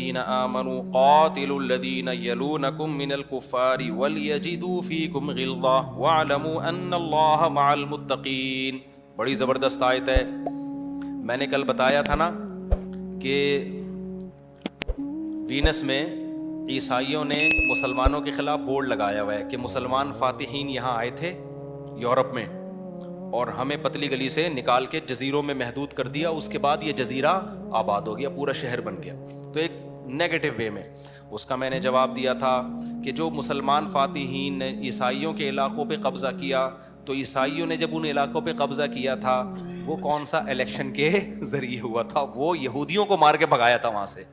الذین آمنوا قاتلوا الذین یلونکم من الکفار ولیجدوا فیکم غلظہ واعلموا ان اللہ مع المتقین. بڑی زبردست آیت ہے. میں نے کل بتایا تھا نا کہ وینس میں عیسائیوں نے مسلمانوں کے خلاف بورڈ لگایا ہوا ہے کہ مسلمان فاتحین یہاں آئے تھے یورپ میں اور ہمیں پتلی گلی سے نکال کے جزیروں میں محدود کر دیا, اس کے بعد یہ جزیرہ آباد ہو گیا, پورا شہر بن گیا. تو ایک نیگیٹو وے میں اس کا میں نے جواب دیا تھا کہ جو مسلمان فاتحین نے عیسائیوں کے علاقوں پہ قبضہ کیا, تو عیسائیوں نے جب ان علاقوں پہ قبضہ کیا تھا وہ کون سا الیکشن کے ذریعے ہوا تھا؟ وہ یہودیوں کو مار کے بھگایا تھا وہاں سے.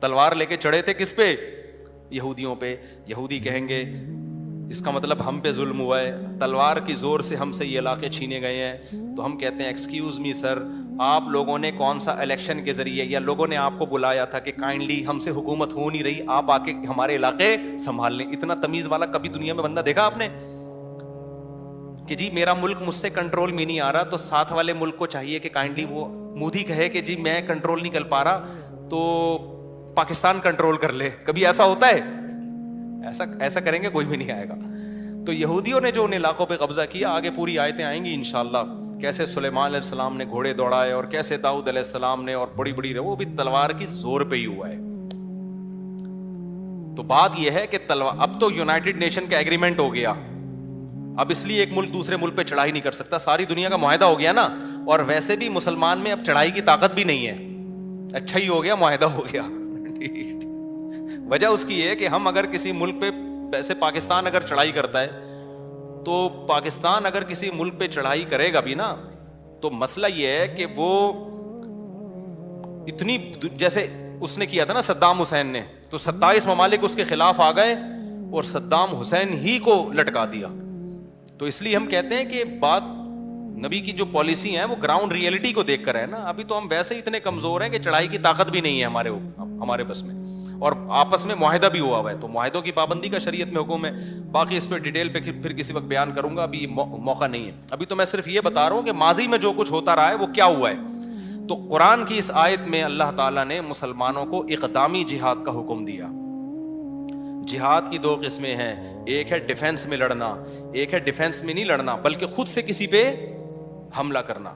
تلوار لے کے چڑھے تھے کس پہ؟ یہودیوں پہ. یہودی کہیں گے اس کا مطلب ہم پہ ظلم ہوا ہے, تلوار کی زور سے ہم سے یہ علاقے چھینے گئے ہیں. تو ہم کہتے ہیں ایکسکیوز می سر, آپ لوگوں نے کون سا الیکشن کے ذریعے یا لوگوں نے آپ کو بلایا تھا کہ کائنڈلی ہم سے حکومت ہو نہیں رہی, آپ آ کے ہمارے علاقے سنبھال لیں. اتنا تمیز والا کبھی دنیا میں بندہ دیکھا آپ نے کہ جی میرا ملک مجھ سے کنٹرول میں نہیں آ رہا, تو ساتھ والے ملک کو چاہیے کہ کائنڈلی وہ مودی کہے کہ جی میں کنٹرول نہیں کر پا رہا تو پاکستان کنٹرول کر لے. کبھی ایسا ہوتا ہے؟ ایسا کریں گے کوئی بھی نہیں آئے گا. تو یہودیوں نے جو ان علاقوں پہ قبضہ کیا, آگے پوری آیتیں آئیں گی انشاءاللہ, کیسے سلیمان علیہ السلام نے گھوڑے دوڑائے اور کیسے داؤد علیہ السلام نے, اور بڑی بڑی وہ بھی تلوار کی زور پہ ہی ہوا ہے. تو بات یہ ہے کہ اب تو یونائٹڈ نیشن کا ایگریمنٹ ہو گیا, اب اس لیے ایک ملک دوسرے ملک پہ چڑھائی نہیں کر سکتا, ساری دنیا کا معاہدہ ہو گیا نا. اور ویسے بھی مسلمان میں اب چڑھائی کی طاقت بھی نہیں ہے, اچھا ہی ہو گیا, معاہدہ ہو گیا. وجہ اس کی ہے کہ ہم اگر کسی ملک پہ, ویسے پاکستان اگر چڑھائی کرتا ہے تو پاکستان اگر کسی ملک پہ چڑھائی کرے گا بھی نا, تو مسئلہ یہ ہے کہ وہ اتنی, جیسے اس نے کیا تھا نا صدام حسین نے, تو 27 ممالک اس کے خلاف آ گئے اور صدام حسین ہی کو لٹکا دیا. تو اس لیے ہم کہتے ہیں کہ بات نبی کی جو پالیسی ہے وہ گراؤنڈ ریئلٹی کو دیکھ کر ہے نا. ابھی تو ہم ویسے ہی اتنے کمزور ہیں کہ چڑھائی کی طاقت بھی نہیں ہے ہمارے بس میں, اور آپس میں معاہدہ بھی ہوا ہوا ہے. تو معاہدوں کی پابندی کا شریعت میں حکم ہے. باقی اس پہ ڈیٹیل پہ پھر کسی وقت بیان کروں گا, ابھی موقع نہیں ہے. ابھی تو میں صرف یہ بتا رہا ہوں کہ ماضی میں جو کچھ ہوتا رہا ہے وہ کیا ہوا ہے. تو قرآن کی اس آیت میں اللہ تعالیٰ نے مسلمانوں کو اقدامی جہاد کا حکم دیا. جہاد کی 2 قسمیں ہیں, ایک ہے ڈیفنس میں لڑنا, ایک ہے ڈیفنس میں نہیں لڑنا بلکہ خود سے کسی پہ حملہ کرنا.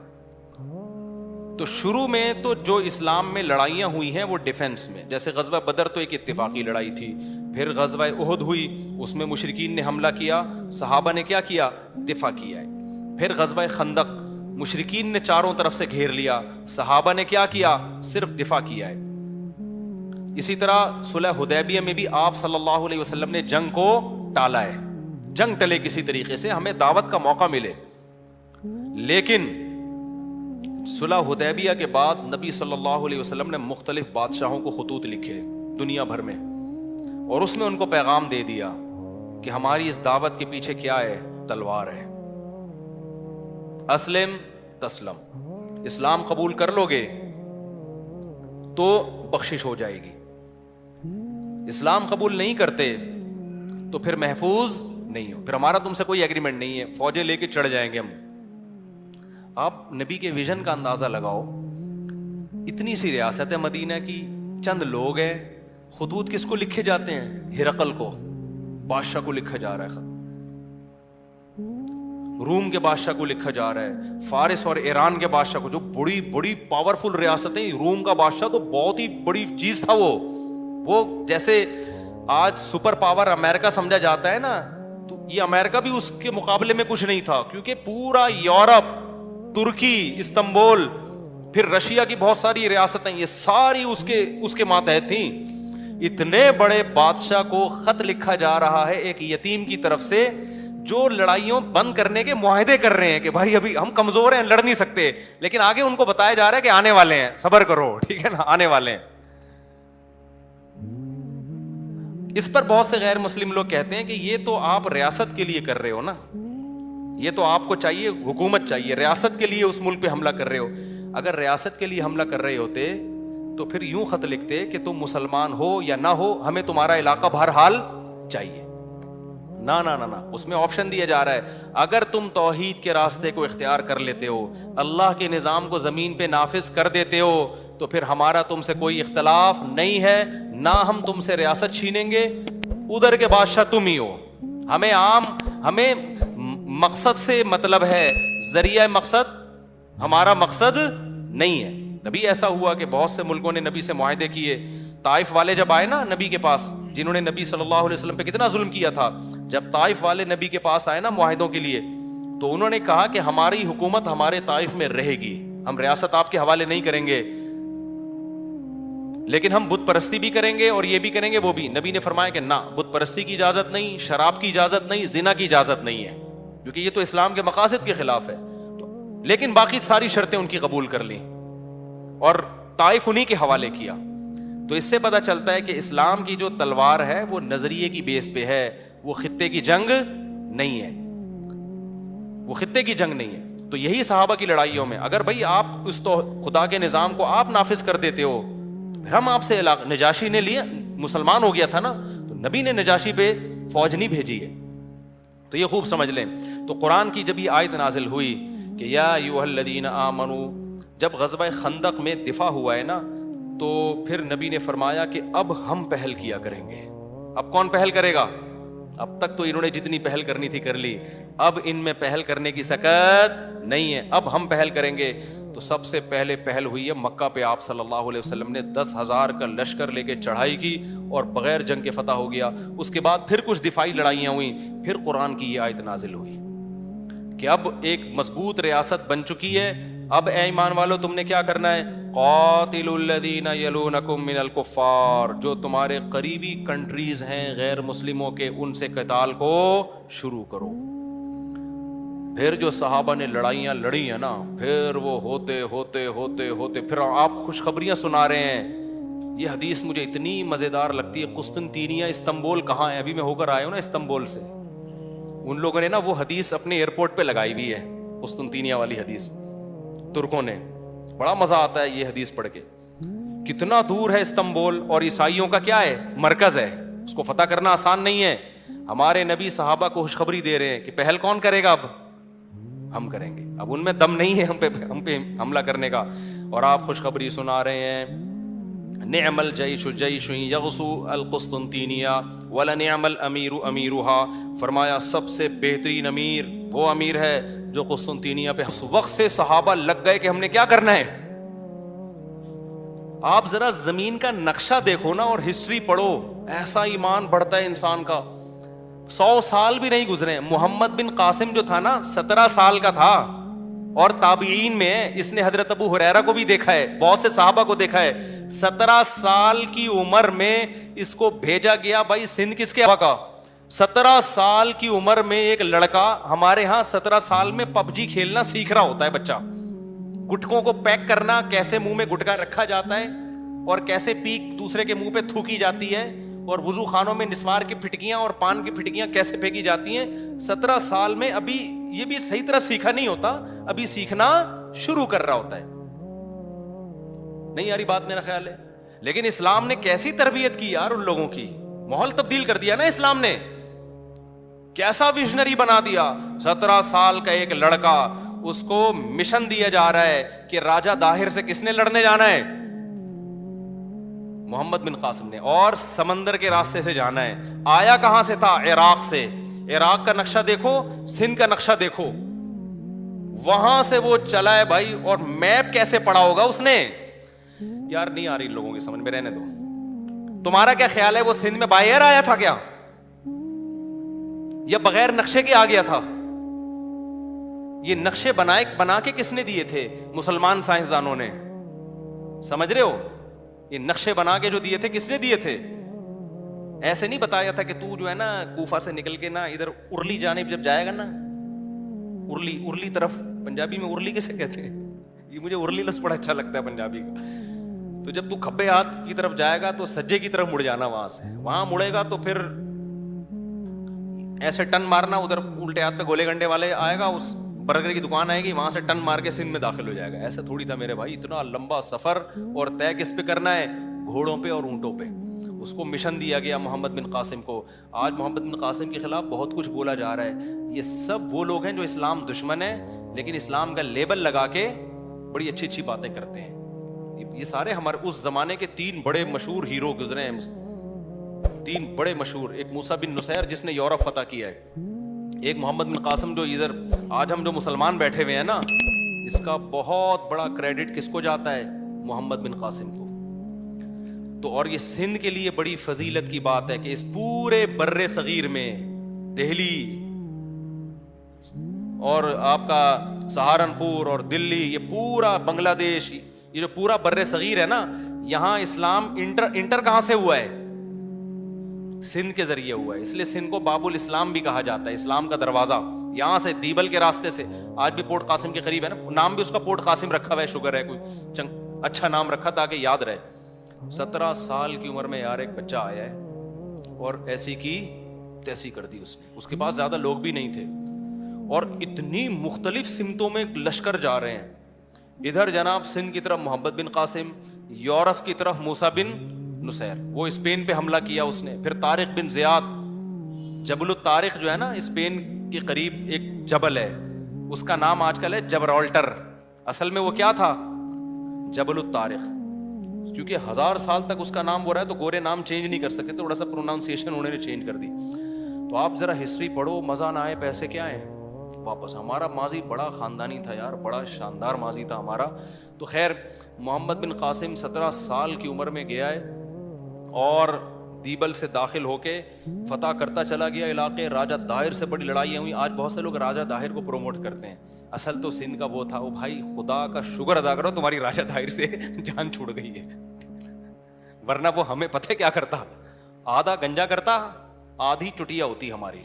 تو شروع میں تو جو اسلام میں لڑائیاں ہوئی ہیں وہ ڈیفنس میں, جیسے غزوہ بدر تو ایک اتفاقی لڑائی تھی. پھر غزوہ احد ہوئی, اس میں مشرکین نے حملہ کیا, صحابہ نے کیا کیا؟ دفاع کیا ہے. پھر غزوہ خندق, مشرکین نے چاروں طرف سے گھیر لیا, صحابہ نے کیا کیا؟ صرف دفاع کیا ہے. اسی طرح صلح حدیبیہ میں بھی آپ صلی اللہ علیہ وسلم نے جنگ کو ٹالا ہے. جنگ ٹلے کسی طریقے سے, ہمیں دعوت کا موقع ملے. لیکن صلح حدیبیہ کے بعد نبی صلی اللہ علیہ وسلم نے مختلف بادشاہوں کو خطوط لکھے دنیا بھر میں, اور اس میں ان کو پیغام دے دیا کہ ہماری اس دعوت کے پیچھے کیا ہے؟ تلوار ہے. اسلم تسلم, اسلام قبول کر لو گے تو بخشش ہو جائے گی, اسلام قبول نہیں کرتے تو پھر محفوظ نہیں ہو, پھر ہمارا تم سے کوئی ایگریمنٹ نہیں ہے, فوجیں لے کے چڑھ جائیں گے ہم. آپ نبی کے ویژن کا اندازہ لگاؤ, اتنی سی ریاست ہے مدینہ کی, چند لوگ ہیں, خطوط کس کو لکھے جاتے ہیں؟ ہرقل کو, بادشاہ کو لکھا جا رہا ہے, روم کے بادشاہ کو لکھا جا رہا ہے, فارس اور ایران کے بادشاہ کو, جو بڑی بڑی پاورفل ریاستیں. روم کا بادشاہ تو بہت ہی بڑی چیز تھا, وہ جیسے آج سپر پاور امریکہ سمجھا جاتا ہے نا, تو یہ امریکہ بھی اس کے مقابلے میں کچھ نہیں تھا, کیونکہ پورا یورپ, ترکی, استنبول, پھر رشیا کی بہت ساری ریاستیں, یہ ساری اس کے ماتحت تھیں. اتنے بڑے بادشاہ کو خط لکھا جا رہا ہے ایک یتیم کی طرف سے, جو لڑائیوں بند کرنے کے معاہدے کر رہے ہیں کہ بھائی ابھی ہم کمزور ہیں, لڑ نہیں سکتے, لیکن آگے ان کو بتایا جا رہا ہے کہ آنے والے ہیں, صبر کرو, ٹھیک ہے نا, آنے والے ہیں. اس پر بہت سے غیر مسلم لوگ کہتے ہیں کہ یہ تو آپ ریاست کے لیے کر رہے ہو نا, یہ تو آپ کو چاہیے, حکومت چاہیے, ریاست کے لیے اس ملک پہ حملہ کر رہے ہو. اگر ریاست کے لیے حملہ کر رہے ہوتے تو پھر یوں خط لکھتے کہ تم مسلمان ہو یا نہ ہو, ہمیں تمہارا علاقہ بہرحال چاہیے. نا نا نا نا، اس میں آپشن دیا جا رہا ہے اگر تم توحید کے راستے کو اختیار کر لیتے ہو، اللہ کے نظام کو زمین پہ نافذ کر دیتے ہو، تو پھر ہمارا تم سے کوئی اختلاف نہیں ہے، نہ ہم تم سے ریاست چھینیں گے، ادھر کے بادشاہ تم ہی ہو، ہمیں مقصد سے مطلب ہے، ذریعہ مقصد ہمارا مقصد نہیں ہے۔ تبھی ایسا ہوا کہ بہت سے ملکوں نے نبی سے معاہدے کیے۔ طائف والے جب آئے نا نبی کے پاس، جنہوں نے نبی صلی اللہ علیہ وسلم پہ کتنا ظلم کیا تھا، جب طائف والے نبی کے پاس آئے نا معاہدوں کے لیے، تو انہوں نے کہا کہ ہماری حکومت ہمارے طائف میں رہے گی، ہم ریاست آپ کے حوالے نہیں کریں گے، لیکن ہم بت پرستی بھی کریں گے اور یہ بھی کریں گے وہ بھی۔ نبی نے فرمایا کہ نہ، بت پرستی کی اجازت نہیں، شراب کی اجازت نہیں، زنا کی اجازت نہیں ہے، کیونکہ یہ تو اسلام کے مقاصد کے خلاف ہے، لیکن باقی ساری شرطیں ان کی قبول کر لیں اور طائف انہی کے حوالے کیا۔ تو اس سے پتہ چلتا ہے کہ اسلام کی جو تلوار ہے وہ نظریے کی بیس پہ ہے، وہ خطے کی جنگ نہیں ہے، وہ خطے کی جنگ نہیں ہے۔ تو یہی صحابہ کی لڑائیوں میں اگر بھائی آپ اس تو خدا کے نظام کو آپ نافذ کر دیتے ہو، پھر ہم آپ سے نجاشی نے لیا، مسلمان ہو گیا تھا نا، تو نبی نے نجاشی پہ فوج نہیں بھیجی ہے، تو یہ خوب سمجھ لیں۔ تو قرآن کی جب یہ آیت نازل ہوئی کہ یا ایھا الذین آمنو، جب غزوہ خندق میں دفاع ہوا ہے نا، تو پھر نبی نے فرمایا کہ اب ہم پہل کیا کریں گے۔ اب کون پہل کرے گا؟ اب تک تو انہوں نے جتنی پہل کرنی تھی کر لی، اب ان میں پہل کرنے کی سکت نہیں ہے، اب ہم پہل کریں گے۔ تو سب سے پہلے پہل ہوئی ہے مکہ پہ، آپ صلی اللہ علیہ وسلم نے 10,000 کا لشکر لے کے چڑھائی کی اور بغیر جنگ کے فتح ہو گیا۔ اس کے بعد پھر کچھ دفاعی لڑائیاں ہوئیں، پھر قرآن کی یہ آیت نازل ہوئی کہ اب ایک مضبوط ریاست بن چکی ہے، اب اے ایمان والو تم نے کیا کرنا ہے؟ قاتلوا الذین یلونکم من الکفار، جو تمہارے قریبی کنٹریز ہیں غیر مسلموں کے، ان سے قتال کو شروع کرو۔ پھر جو صحابہ نے لڑائیاں لڑی ہیں نا، پھر وہ ہوتے ہوتے ہوتے ہوتے پھر آپ خوشخبریاں سنا رہے ہیں۔ یہ حدیث مجھے اتنی مزیدار لگتی ہے، قسطنطینیہ استنبول کہاں ہے؟ ابھی میں ہو کر آیا ہوں نا استنبول سے، ان لوگوں نے نا وہ حدیث اپنے ایئرپورٹ پہ لگائی ہوئی ہے، قسطنطینیہ والی حدیث، ترکوں نے۔ بڑا مزہ آتا ہے یہ حدیث پڑھ کے، کتنا دور ہے استنبول، اور عیسائیوں کا کیا ہے؟ مرکز ہے، اس کو فتح کرنا آسان نہیں ہے۔ ہمارے نبی صحابہ کو خوشخبری دے رہے ہیں کہ پہل کون کرے گا؟ اب ہم کریں گے، اب ان میں دم نہیں ہے ہم پہ حملہ کرنے کا، اور آپ خوشخبری سنا رہے ہیں۔ نعم الجیش جیش یغزو القسطنطینیہ ولنعم الامیر امیرها، فرمایا سب سے بہترین امیر وہ امیر ہے جو قسطنطینیہ پہ۔ اس وقت سے صحابہ لگ گئے کہ ہم نے کیا کرنا ہے۔ آپ ذرا زمین کا نقشہ دیکھو نا اور ہسٹری پڑھو، ایسا ایمان بڑھتا ہے انسان کا۔ 100 سال بھی نہیں گزرے، محمد بن قاسم جو تھا نا 17 سال کا تھا، اور تابعین میں اس نے حضرت ابو ہریرہ کو بھی دیکھا ہے، بہت سے صحابہ کو دیکھا ہے، 17 سال کی عمر میں اس کو بھیجا گیا۔ بھائی سندھ کس کے کا؟ 17 سال کی عمر میں ایک لڑکا، ہمارے ہاں 17 سال میں PUBG کھیلنا سیکھ رہا ہوتا ہے بچہ، گٹکوں کو پیک کرنا، کیسے منہ میں گٹکا رکھا جاتا ہے اور کیسے پیک دوسرے کے منہ پہ تھوکی جاتی ہے، اور وضو خانوں میں نسوار کی پھٹکیاں اور پان کی پھٹکیاں کیسے پھینکی جاتی ہیں۔ 17 سال میں ابھی یہ بھی صحیح طرح سیکھا نہیں ہوتا، ابھی سیکھنا شروع کر رہا ہوتا ہے۔ نہیں یاری بات میرا خیال ہے، لیکن اسلام نے کیسی تربیت کی یار ان لوگوں کی، ماحول تبدیل کر دیا نا اسلام نے، کیسا ویژنری بنا دیا۔ 17 سال کا ایک لڑکا، اس کو مشن دیا جا رہا ہے کہ راجہ داہر سے کس نے لڑنے جانا ہے؟ محمد بن قاسم نے، اور سمندر کے راستے سے جانا ہے۔ آیا کہاں سے تھا؟ عراق سے۔ عراق کا نقشہ دیکھو، سندھ کا نقشہ دیکھو، وہاں سے وہ چلا ہے بھائی، اور میپ کیسے پڑا ہوگا اس نے؟ یار نہیں آ رہی لوگوں کی سمجھ میں، رہنے دو۔ تمہارا کیا خیال ہے وہ سندھ میں بائی ایئر آیا تھا کیا، یا بغیر نقشے کے آ گیا تھا؟ یہ نقشے بنا کے کس نے دیے تھے؟ مسلمان سائنسدانوں نے، سمجھ رہے ہو؟ یہ نقشے بنا کے جو دیے تھے کس نے دیے تھے؟ ایسے نہیں بتایا تھا کہ تو جو ہے نا کوفہ سے نکل کے نا ادھر ارلی جانب جب جائے گا نا، ارلی طرف، پنجابی میں ارلی کیسے کہتے ہیں؟ یہ مجھے ارلی لفظ بڑا اچھا لگتا ہے پنجابی کا۔ تو جب تو کھبے ہاتھ کی طرف جائے گا تو سجے کی طرف مڑ جانا، وہاں سے وہاں مڑے گا تو پھر ایسے ٹن مارنا، ادھر الٹے ہاتھ پہ گولے گنڈے والے آئے گا، اس برگر کی دکان آئے گی، وہاں سے ٹن مار کے سندھ میں داخل ہو جائے گا۔ ایسا تھوڑی تھا میرے بھائی، اتنا لمبا سفر، اور طے کس پہ کرنا ہے؟ گھوڑوں پہ اور اونٹوں پہ. اس کو مشن دیا گیا محمد بن قاسم کو. آج محمد بن قاسم کے خلاف بہت کچھ بولا جا رہا ہے. یہ سب وہ لوگ ہیں جو اسلام دشمن ہیں لیکن اسلام کا لیبل لگا کے بڑی اچھی اچھی باتیں کرتے ہیں. یہ سارے ہمارے اس زمانے کے 3 بڑے مشہور ہیرو گزرے ہیں, 3 بڑے مشہور. ایک موسیٰ بن نصیر جس نے یورپ فتح کیا ہے, ایک محمد بن قاسم جو ادھر آج ہم جو مسلمان بیٹھے ہوئے ہیں نا, اس کا بہت بڑا کریڈٹ کس کو جاتا ہے؟ محمد بن قاسم کو. تو اور یہ سندھ کے لیے بڑی فضیلت کی بات ہے کہ اس پورے بر صغیر میں دہلی اور آپ کا سہارنپور اور دلی, یہ پورا بنگلہ دیش, یہ جو پورا بر صغیر ہے نا, یہاں اسلام انٹر کہاں سے ہوا ہے؟ سندھ کے ذریعے ہوا ہے. اس لیے سندھ کو باب الاسلام بھی کہا جاتا ہے, اسلام کا دروازہ. یہاں سے دیبل کے راستے سے, آج بھی پورٹ قاسم کے قریب ہے نا, نام بھی اس کا پورٹ قاسم رکھا ہوا ہے, شوگر ہے, کوئی اچھا نام رکھا تاکہ یاد رہے. 17 سال کی عمر میں یار ایک بچہ آیا ہے اور ایسی کی تیسی کر دی اس نے. اس کے پاس زیادہ لوگ بھی نہیں تھے اور اتنی مختلف سمتوں میں لشکر جا رہے ہیں. ادھر جناب سندھ کی طرف محمد بن قاسم, یورپ کی طرف موسیٰ بن نصیر, وہ اسپین پہ حملہ کیا اس نے. پھر طارق بن زیاد, جبل الطارق جو ہے نا اسپین کے قریب ایک جبل ہے, اس کا نام آج کل ہے جبرالٹر. اصل میں وہ کیا تھا؟ جبل الطارق. کیونکہ 1000 سال تک اس کا نام ہو رہا ہے تو گورے نام چینج نہیں کر سکتے, تھوڑا سا پروناؤنسیشن انہوں نے چینج کر دی. تو آپ ذرا ہسٹری پڑھو, مزہ نہ آئے پیسے کیا ہیں واپس. ہمارا ماضی بڑا خاندانی تھا یار, بڑا شاندار ماضی تھا ہمارا. تو خیر محمد بن قاسم 17 سال کی عمر میں گیا ہے اور دیبل سے داخل ہو کے فتح کرتا چلا گیا علاقے. راجہ داہر سے بڑی لڑائیاں ہوئی. آج بہت سے لوگ راجہ داہر کو پروموٹ کرتے ہیں, اصل تو سندھ کا وہ تھا. وہ بھائی خدا کا شکر ادا کرو تمہاری راجہ داہر سے جان چھوڑ گئی ہے, ورنہ وہ ہمیں پتہ کیا کرتا, آدھا گنجا کرتا, آدھی چٹیا ہوتی ہماری.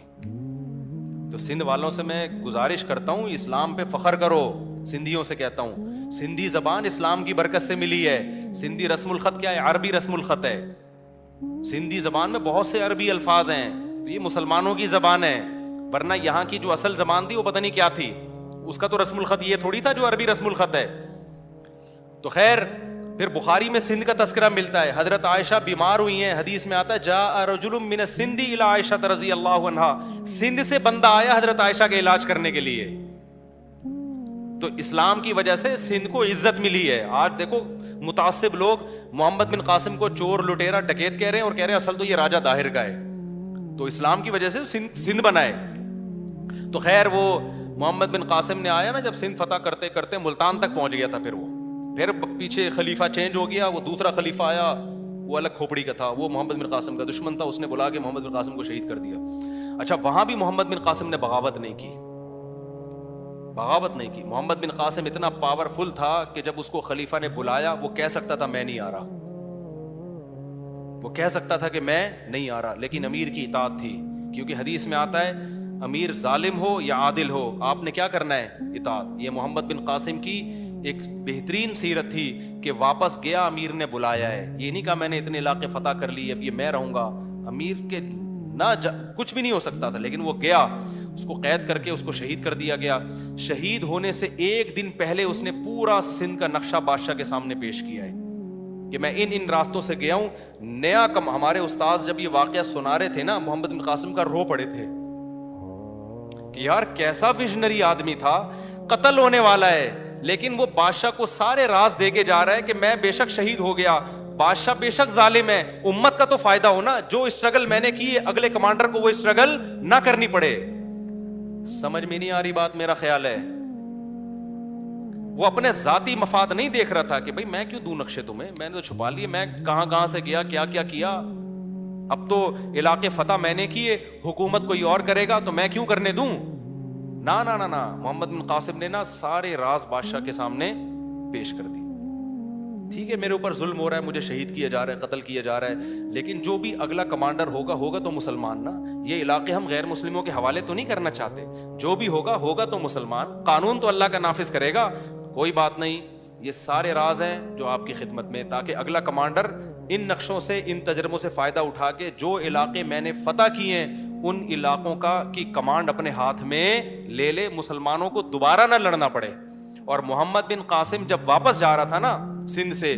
تو سندھ والوں سے میں گزارش کرتا ہوں, اسلام پہ فخر کرو. سندھیوں سے کہتا ہوں, سندھی زبان اسلام کی برکت سے ملی ہے. سندھی رسم الخط کیا ہے؟ عربی رسم الخط ہے. سندھی زبان میں بہت سے عربی الفاظ ہیں, تو یہ مسلمانوں کی زبان ہے, ورنہ یہاں کی جو اصل زبان تھی وہ پتہ نہیں کیا تھی. اس کا تو رسم الخط یہ تھوڑی تھا جو عربی رسم الخط ہے. تو خیر پھر بخاری میں سندھ کا تذکرہ ملتا ہے. حضرت عائشہ بیمار ہوئی ہیں, حدیث میں آتا ہے جاء رجل من السند الى عائشہ رضی اللہ عنہا, سندھ سے بندہ آیا حضرت عائشہ کا علاج کرنے کے لیے. تو اسلام کی وجہ سے سندھ کو عزت ملی ہے. آج دیکھو متعصب لوگ محمد بن قاسم کو چور, لٹیرا, ڈکیت کہہ رہے ہیں اور کہہ رہے ہیں اصل تو یہ راجہ داہر کا ہے. تو اسلام کی وجہ سے سندھ بنا ہے. تو خیر وہ محمد بن قاسم نے آیا نا, جب سندھ فتح کرتے کرتے ملتان تک پہنچ گیا تھا. پھر پیچھے خلیفہ چینج ہو گیا, وہ دوسرا خلیفہ آیا, وہ الگ کھوپڑی کا تھا, وہ محمد بن قاسم کا دشمن تھا. اس نے بلا کے محمد بن قاسم کو شہید کر دیا. اچھا وہاں بھی محمد بن قاسم نے بغاوت نہیں کی. محمد بن قاسم اتنا پاورفل تھا کہ جب اس کو خلیفہ نے بلایا, وہ کہہ سکتا تھا میں نہیں آ رہا, وہ کہہ سکتا تھا کہ میں نہیں آ رہا, لیکن امیر کی اطاعت تھی. کیونکہ حدیث میں آتا ہے امیر ظالم ہو یا عادل ہو, آپ نے کیا کرنا ہے؟ اطاعت. یہ محمد بن قاسم کی ایک بہترین سیرت تھی کہ واپس گیا, امیر نے بلایا ہے. یہ نہیں کہا میں نے اتنے علاقے فتح کر لی اب یہ میں رہوں گا. امیر کے کچھ بھی نہیں ہو سکتا تھا, لیکن وہ گیا, اس کو قید کر کے اس کو شہید کر دیا گیا. شہید ہونے سے 1 دن پہلے اس نے پورا سندھ کا نقشہ بادشاہ کے سامنے پیش کیا ہے کہ میں ان راستوں سے گیا ہوں. نیا ہمارے استاذ جب یہ واقعہ سنا رہے تھے نا, محمد بن قاسم کا رو پڑے تھے کہ یار کیسا ویژنری آدمی تھا, قتل ہونے والا ہے لیکن وہ بادشاہ کو سارے راز دے کے جا رہا ہے کہ میں بے شک شہید ہو گیا, بادشاہ بے شک ظالم ہے, امت کا تو فائدہ ہو نا, جو اسٹرگل میں نے کی اگلے کمانڈر کو وہ اسٹرگل نہ کرنی پڑے. سمجھ میں نہیں آ رہی بات, میرا خیال ہے وہ اپنے ذاتی مفاد نہیں دیکھ رہا تھا کہ بھائی میں کیوں دوں نقشے تمہیں, میں نے تو چھپا لیے, میں کہاں سے گیا, کیا کیا, اب تو علاقے فتح میں نے کیے, حکومت کوئی اور کرے گا تو میں کیوں کرنے دوں. نا محمد بن قاسم نے نا سارے راز بادشاہ کے سامنے پیش کر دی. ٹھیک ہے میرے اوپر ظلم ہو رہا ہے, مجھے شہید کیا جا رہا ہے, قتل کیا جا رہا ہے, لیکن جو بھی اگلا کمانڈر ہوگا تو مسلمان نا. یہ علاقے ہم غیر مسلموں کے حوالے تو نہیں کرنا چاہتے, جو بھی ہوگا تو مسلمان, قانون تو اللہ کا نافذ کرے گا, کوئی بات نہیں. یہ سارے راز ہیں جو آپ کی خدمت میں, تاکہ اگلا کمانڈر ان نقشوں سے, ان تجربوں سے فائدہ اٹھا کے جو علاقے میں نے فتح کیے ہیں ان علاقوں کی کمانڈ اپنے ہاتھ میں لے لے, مسلمانوں کو دوبارہ نہ لڑنا پڑے. اور محمد بن قاسم جب واپس جا رہا تھا نا سندھ سے,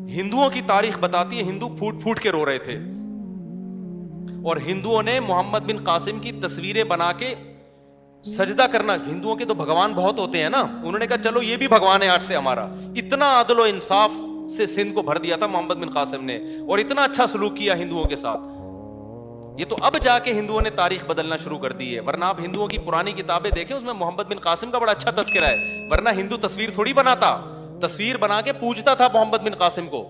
ہندوؤں کی تاریخ بتاتی ہے ہندو پھوٹ پھوٹ کے رو رہے تھے, اور ہندوؤں نے محمد بن قاسم کی تصویریں بنا کے سجدہ کرنا, ہندوؤں کے تو بھگوان بہت ہوتے ہیں نا, انہوں نے کہا چلو یہ بھی بھگوان ہے آج سے ہمارا. اتنا عدل و انصاف سے سندھ کو بھر دیا تھا محمد بن قاسم نے, اور اتنا اچھا سلوک کیا ہندوؤں کے ساتھ. یہ تو اب جا کے ہندوؤں نے تاریخ بدلنا شروع کر دی ہے, ورنہ آپ ہندوؤں کی پرانی کتابیں دیکھیں اس میں محمد بن قاسم کا بڑا اچھا تذکرہ ہے, ورنہ ہندو تصویر تھوڑی بناتا, تصویر بنا کے پوجتا تھا محمد بن قاسم کو.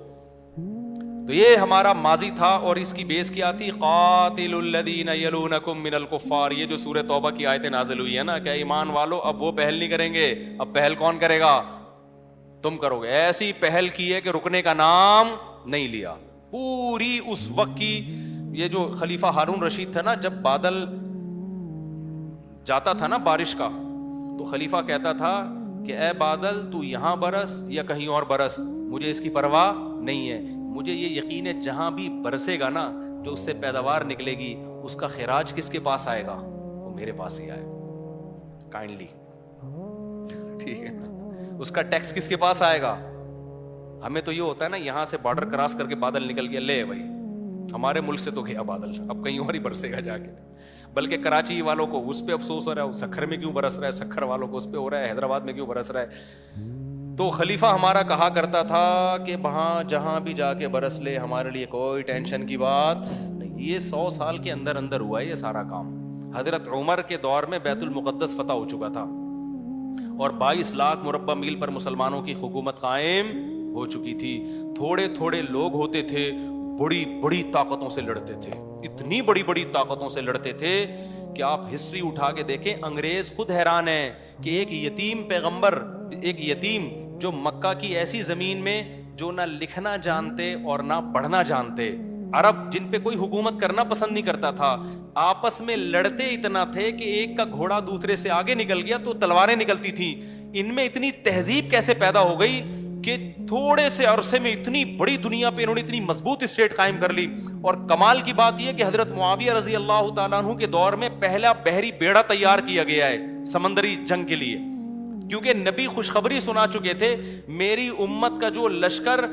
تو یہ ہمارا ماضی تھا, اور اس کی بیس کیا تھی, قاتل الذین یلونکم من الکفار. یہ جو سورہ توبہ کی آیتیں نازل ہوئی ہے نا, کہ ایمان والو اب وہ پہل نہیں کریں گے, اب پہل کون کرے گا, تم کرو گے. ایسی پہل کی ہے کہ رکنے کا نام نہیں لیا. پوری اس وقت کی, یہ جو خلیفہ ہارون رشید تھا نا, جب بادل جاتا تھا نا بارش کا, تو خلیفہ کہتا تھا کہ اے بادل تو یہاں برس یا کہیں اور برس, مجھے اس کی پرواہ نہیں ہے, مجھے یہ یقین ہے جہاں بھی برسے گا نا, جو اس سے پیداوار نکلے گی, اس کا خراج کس کے پاس آئے گا, وہ میرے پاس ہی آئے گا کائنڈلی. ٹھیک ہے, اس کا ٹیکس کس کے پاس آئے گا. ہمیں تو یہ ہوتا ہے نا, یہاں سے بارڈر کراس کر کے بادل نکل گیا, لے بھائی ہمارے ملک سے تو گیا بادل, اب کہیں اور ہی برسے گا جا کے. بلکہ کراچی والوں کو اس پہ افسوس ہو رہا ہے, سکھر میں کیوں برس رہا ہے, سکھر والوں کو اس پہ ہو رہا ہے, حیدرآباد میں کیوں برس رہا ہے. تو خلیفہ ہمارا کہا کرتا تھا کہ وہاں جہاں بھی جا کے برس لے, ہمارے لیے کوئی ٹینشن کی بات نہیں. یہ 100 سال کے اندر اندر ہوا ہے یہ سارا کام. حضرت عمر کے دور میں بیت المقدس فتح ہو چکا تھا, اور 22 لاکھ مربع میل پر مسلمانوں کی حکومت قائم ہو چکی تھی. تھوڑے تھوڑے لوگ ہوتے تھے, بڑی بڑی طاقتوں سے لڑتے تھے, اتنی بڑی بڑی طاقتوں سے لڑتے تھے کہ آپ ہسٹری اٹھا کے دیکھیں, انگریز خود حیران ہے کہ ایک یتیم پیغمبر, ایک یتیم جو مکہ کی ایسی زمین میں جو نہ لکھنا جانتے اور نہ پڑھنا جانتے, عرب جن پہ کوئی حکومت کرنا پسند نہیں کرتا تھا, آپس میں لڑتے اتنا تھے کہ ایک کا گھوڑا دوسرے سے آگے نکل گیا تو تلواریں نکلتی تھیں. ان میں اتنی تہذیب کیسے پیدا ہو گئی کہ تھوڑے سے عرصے میں اتنی بڑی دنیا پہ انہوں نے اتنی مضبوط اسٹیٹ قائم کر لی. اور کمال کی بات یہ کہ حضرت معاویہ رضی اللہ تعالیٰ عنہ کے دور میں پہلا بحری بیڑا تیار کیا گیا ہے سمندری جنگ کے لیے, کیونکہ نبی خوشخبری سنا چکے تھے, میری امت کا جو لشکر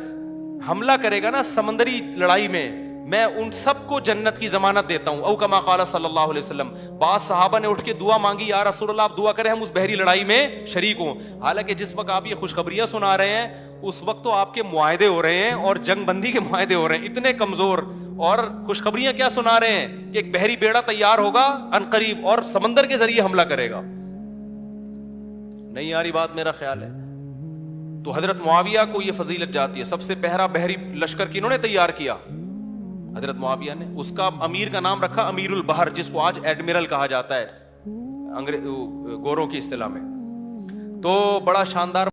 حملہ کرے گا نا سمندری لڑائی میں ان سب کو جنت کی ضمانت دیتا ہوں, او کما قال صلی اللہ علیہ وسلم. بعض صحابہ نے اٹھ کے دعا مانگی, یا رسول اللہ آپ دعا کریں ہم اس بحری لڑائی میں شریک ہوں. حالانکہ جس وقت آپ یہ خوشخبریاں سنا رہے ہیں اس وقت تو آپ کے معاہدے ہو رہے ہیں اور جنگ بندی کے معاہدے ہو رہے ہیں, اتنے کمزور, اور خوشخبریاں کیا سنا رہے ہیں کہ ایک بحری بیڑا تیار ہوگا عنقریب اور سمندر کے ذریعے حملہ کرے گا. نہیں آ رہی بات میرا خیال ہے. تو حضرت معاویہ کو یہ فضیلت جاتی ہے, سب سے پہلا بحری لشکر کنہوں نے تیار کیا, حضرت معاویہ نے. اس کا امیر کا نام رکھا امیر البحر, جس کو آج ایڈمرل کہا جاتا ہے گوروں کی اصطلاح میں. تو بڑا شاندار